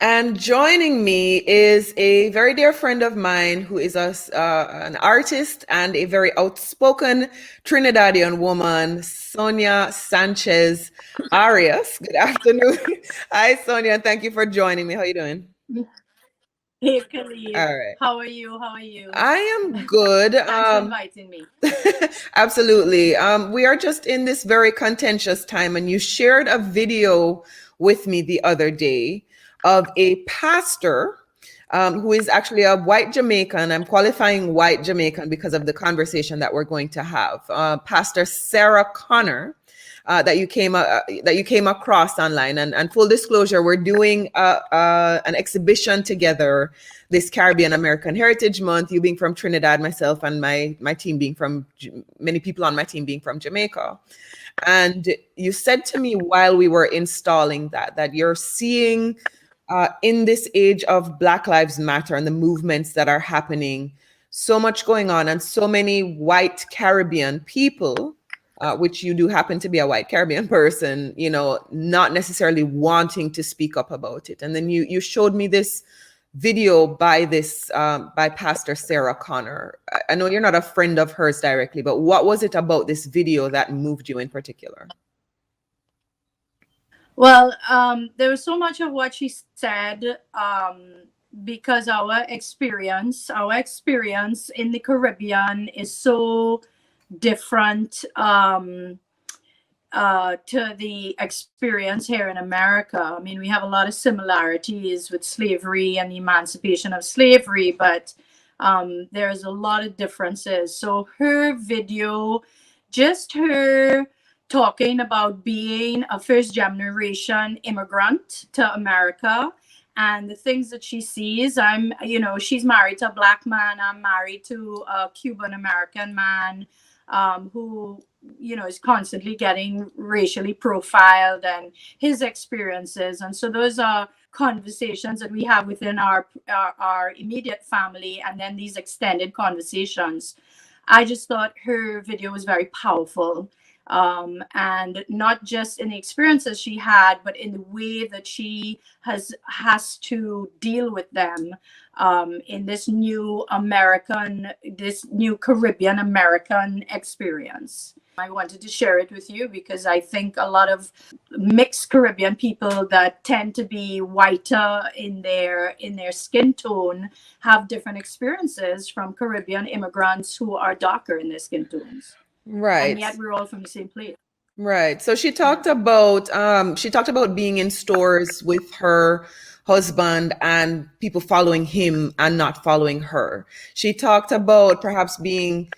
And joining me is a very dear friend of mine who is an artist and a very outspoken Trinidadian woman, Sonya Sanchez Arias. Good afternoon. Hi, Sonia, and thank you for joining me. How are you doing? Hey, Calibe. All right. How are you? How are you? I am good. Thanks for inviting me. Absolutely. We are just in this very contentious time, and you shared a video with me the other day of a pastor who is actually a white Jamaican. I'm qualifying white Jamaican because of the conversation that we're going to have. Pastor Sarah Connor. That you came across online, and full disclosure, we're doing an exhibition together this Caribbean American Heritage Month. You being from Trinidad, myself, and my team being from many people on my team being from Jamaica. And you said to me while we were installing that you're seeing in this age of Black Lives Matter and the movements that are happening, so much going on, and so many white Caribbean people, which you do happen to be a white Caribbean person, not necessarily wanting to speak up about it. And then you showed me this video by Pastor Sarah Connor. I know you're not a friend of hers directly, but what was it about this video that moved you in particular? Well, there was so much of what she said because our experience in the Caribbean is so different to the experience here in America. I mean, we have a lot of similarities with slavery and the emancipation of slavery, but there's a lot of differences. So her video, just her talking about being a first generation immigrant to America and the things that she sees. She's married to a Black man. I'm married to a Cuban American man who, is constantly getting racially profiled, and his experiences. And so those are conversations that we have within our immediate family, and then these extended conversations. I just thought her video was very powerful. And not just in the experiences she had, but in the way that she has to deal with them in this new Caribbean American experience. I wanted to share it with you because I think a lot of mixed Caribbean people that tend to be whiter in their skin tone have different experiences from Caribbean immigrants who are darker in their skin tones. Right. And yet we're all from the same place. Right. So she talked about being in stores with her husband and people following him and not following her. She talked about perhaps being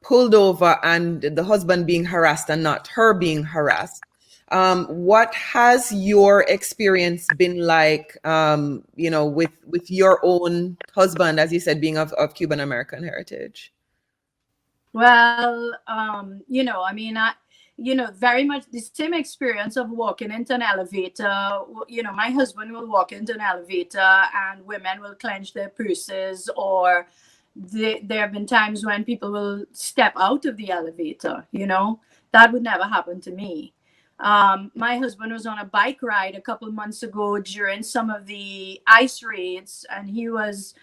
pulled over and the husband being harassed and not her being harassed. What has your experience been like, with your own husband, as you said, being of Cuban American heritage? Well, very much the same experience of walking into an elevator. My husband will walk into an elevator and women will clench their purses, or there have been times when people will step out of the elevator. That would never happen to me. My husband was on a bike ride a couple months ago during some of the ice raids, and he was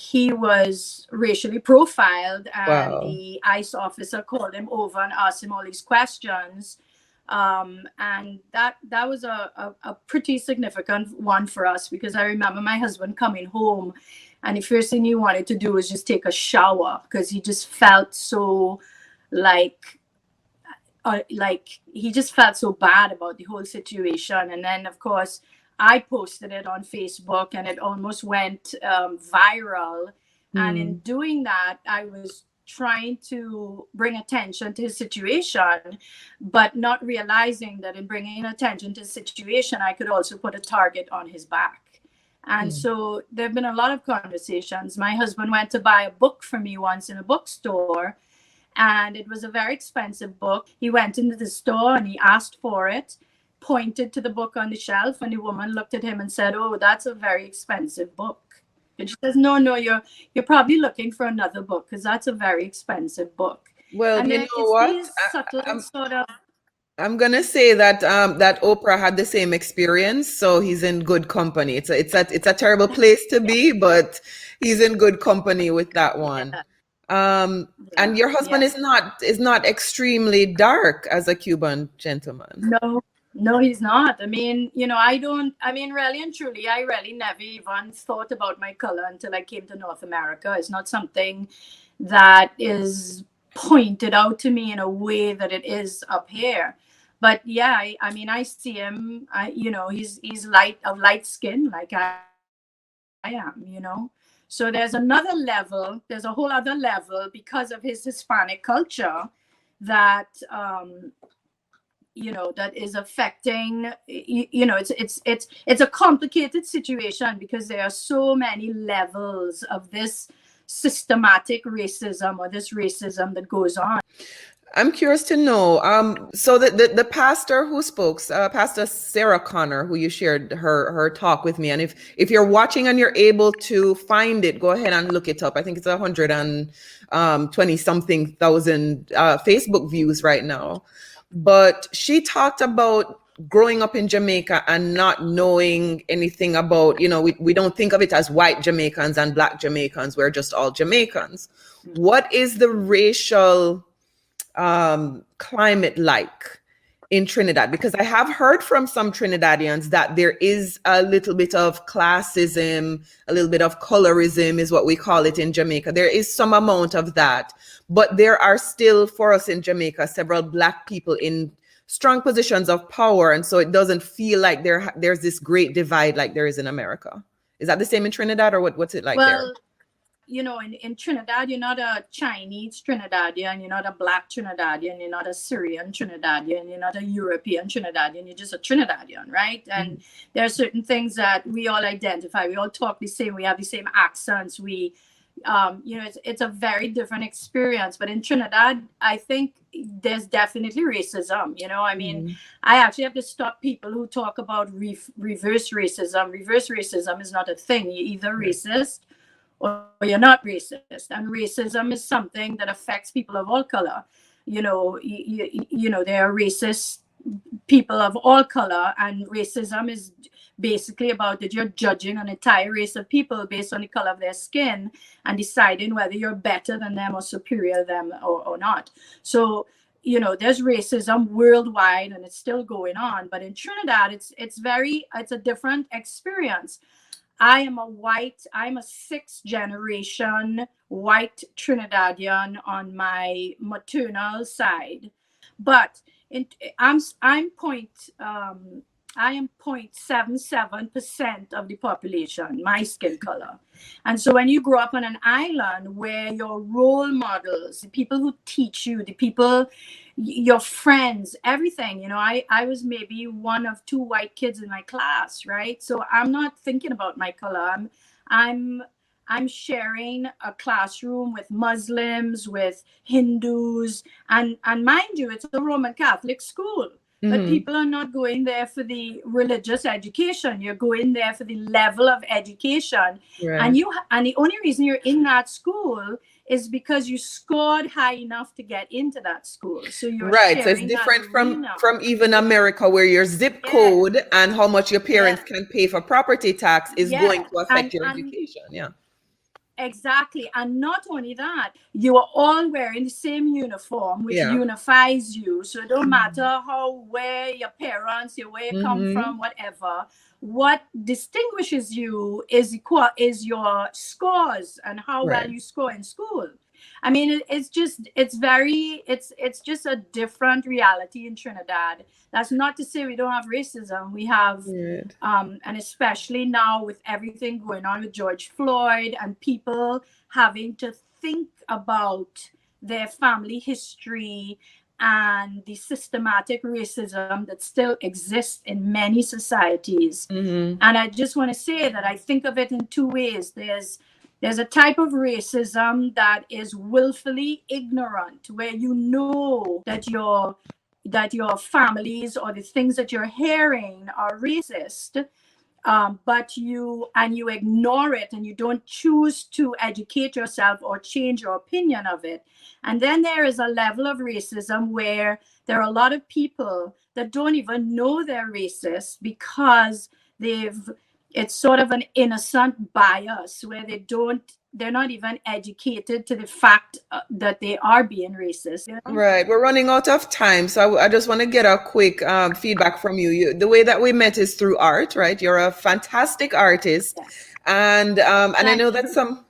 he was racially profiled, and Wow. the ICE officer called him over and asked him all these questions. And that was a pretty significant one for us, because I remember my husband coming home and the first thing he wanted to do was just take a shower, because he just felt so like he just felt so bad about the whole situation. And then, of course, I posted it on Facebook and it almost went viral. And in doing that, I was trying to bring attention to his situation, but not realizing that in bringing attention to his situation, I could also put a target on his back. And so there have been a lot of conversations. My husband went to buy a book for me once in a bookstore, and it was a very expensive book. He went into the store and he asked for it, pointed to the book on the shelf, and the woman looked at him and said, "Oh, that's a very expensive book." And she says, no, you're probably looking for another book, because that's a very expensive book. Well, and you then know what? these subtle sort of I'm gonna say that that Oprah had the same experience, so he's in good company. It's a terrible place to be, but he's in good company with that one. Yeah, And yeah, your husband yeah. is not extremely dark as a Cuban gentleman. No, no, he's not. I mean, I mean, really and truly, I really never even thought about my color until I came to North America. It's not something that is pointed out to me in a way that it is up here. But yeah, I mean, I see him. He's light skin like I am. So there's another level. There's a whole other level because of his Hispanic culture that that is affecting. It's a complicated situation because there are so many levels of this systematic racism or this racism that goes on. I'm curious to know. So the pastor who spoke, Pastor Sarah Connor, who you shared her talk with me, and if you're watching and you're able to find it, go ahead and look it up. I think it's 120 something thousand Facebook views right now. But she talked about growing up in Jamaica and not knowing anything about, we don't think of it as white Jamaicans and black Jamaicans. We're just all Jamaicans. What is the racial climate like in Trinidad? Because I have heard from some Trinidadians that there is a little bit of classism, a little bit of colorism is what we call it in Jamaica. There is some amount of that, but there are still, for us in Jamaica, several black people in strong positions of power, and so it doesn't feel like there's this great divide like there is in America. Is that the same in Trinidad, or what's it like there? Well, in Trinidad, you're not a Chinese Trinidadian, you're not a black Trinidadian, you're not a Syrian Trinidadian, you're not a European Trinidadian, you're just a Trinidadian, right? And there are certain things that we all identify. We all talk the same, we have the same accents, it's a very different experience. But in Trinidad, I think there's definitely racism. I mean, I actually have to stop people who talk about reverse racism. Reverse racism is not a thing. You're either racist or you're not racist. And racism is something that affects people of all color. There are racist people of all color, and racism is basically about that you're judging an entire race of people based on the color of their skin and deciding whether you're better than them or superior to them or not. So there's racism worldwide and it's still going on, but in Trinidad it's a different experience. I'm a sixth generation white Trinidadian on my maternal side, but I am 0.77% of the population, my skin color. And so when you grow up on an island where your role models, the people who teach you, your friends, everything, I was maybe one of two white kids in my class, right? So I'm not thinking about my color. I'm sharing a classroom with Muslims, with Hindus, and mind you, it's a Roman Catholic school. But people are not going there for the religious education. You're going there for the level of education. Right. And the only reason you're in that school is because you scored high enough to get into that school. So you're Right. So it's different from even America, where your zip code and how much your parents can pay for property tax is going to affect your education. Yeah. Exactly. And not only that, you are all wearing the same uniform, which unifies you. So it don't matter where your parents, where you come from, whatever. What distinguishes you is your scores and how well you score in school. I mean, it's just a different reality in Trinidad. That's not to say we don't have racism. We have, and especially now with everything going on with George Floyd and people having to think about their family history and the systematic racism that still exists in many societies. And I just want to say that I think of it in two ways. There's a type of racism that is willfully ignorant, where you know that your families or the things that you're hearing are racist, but you ignore it and you don't choose to educate yourself or change your opinion of it. And then there is a level of racism where there are a lot of people that don't even know they're racist because it's sort of an innocent bias where they're not even educated to the fact that they are being racist. Right. We're running out of time. So I just want to get a quick feedback from you. The way that we met is through art, right? You're a fantastic artist. Yeah. And I know that some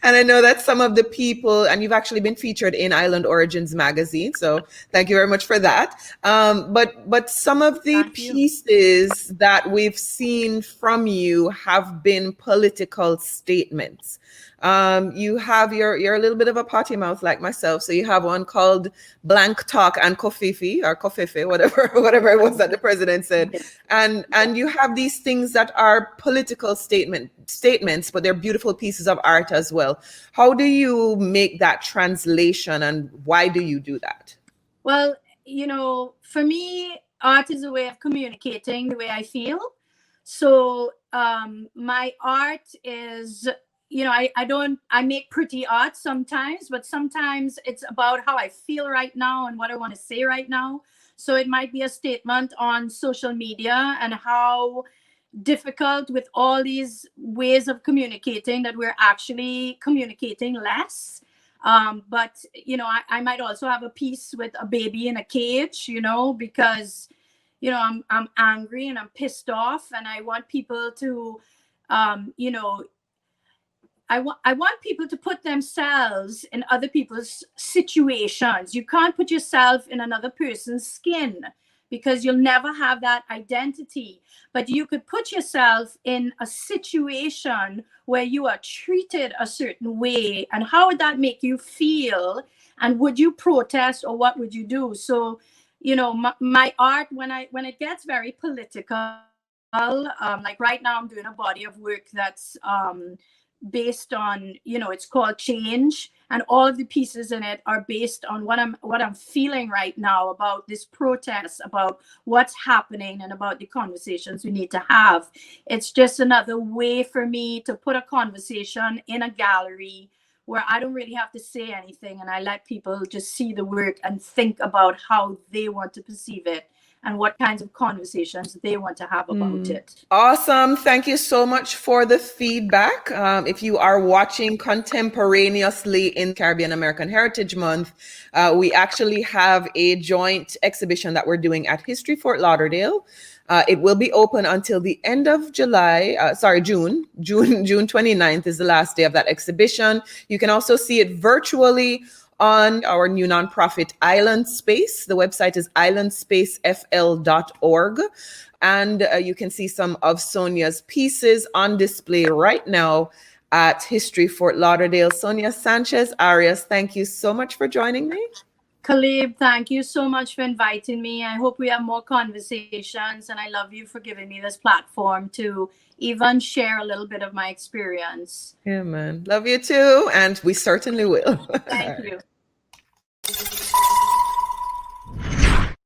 and I know that some of the people, and you've actually been featured in Island Origins magazine. So thank you very much for that. But some of the pieces that we've seen from you have been political statements. You have you're a little bit of a potty mouth like myself. So you have one called Blank Talk and Kofifi or Kofifi, whatever it was that the president said. And you have these things that are political statements, but they're beautiful pieces of art as well. How do you make that translation and why do you do that? Well, for me, art is a way of communicating the way I feel. So my art is, I make pretty art sometimes, but sometimes it's about how I feel right now and what I want to say right now. So it might be a statement on social media and how difficult with all these ways of communicating that we're actually communicating less. But I might also have a piece with a baby in a cage, because I'm angry and I'm pissed off, and I want people to I want people to put themselves in other people's situations. You can't put yourself in another person's skin because you'll never have that identity. But you could put yourself in a situation where you are treated a certain way, and how would that make you feel? And would you protest, or what would you do? So, my art, when it gets very political, like right now I'm doing a body of work that's based on, it's called Change, and all of the pieces in it are based on what I'm feeling right now about this protest, about what's happening, and about the conversations we need to have. It's just another way for me to put a conversation in a gallery where I don't really have to say anything, and I let people just see the work and think about how they want to perceive it and what kinds of conversations they want to have about it. Awesome. Thank you so much for the feedback. If you are watching contemporaneously in Caribbean American Heritage Month, we actually have a joint exhibition that we're doing at History Fort Lauderdale. It will be open until the end of June 29th is the last day of that exhibition. You can also see it virtually on our new nonprofit Island Space. The website is islandspacefl.org. And you can see some of Sonya's pieces on display right now at History Fort Lauderdale. Sonya Sanchez Arias, thank you so much for joining me. Calibe, thank you so much for inviting me. I hope we have more conversations, and I love you for giving me this platform to even share a little bit of my experience. Yeah, man. Love you too, and we certainly will. Thank you.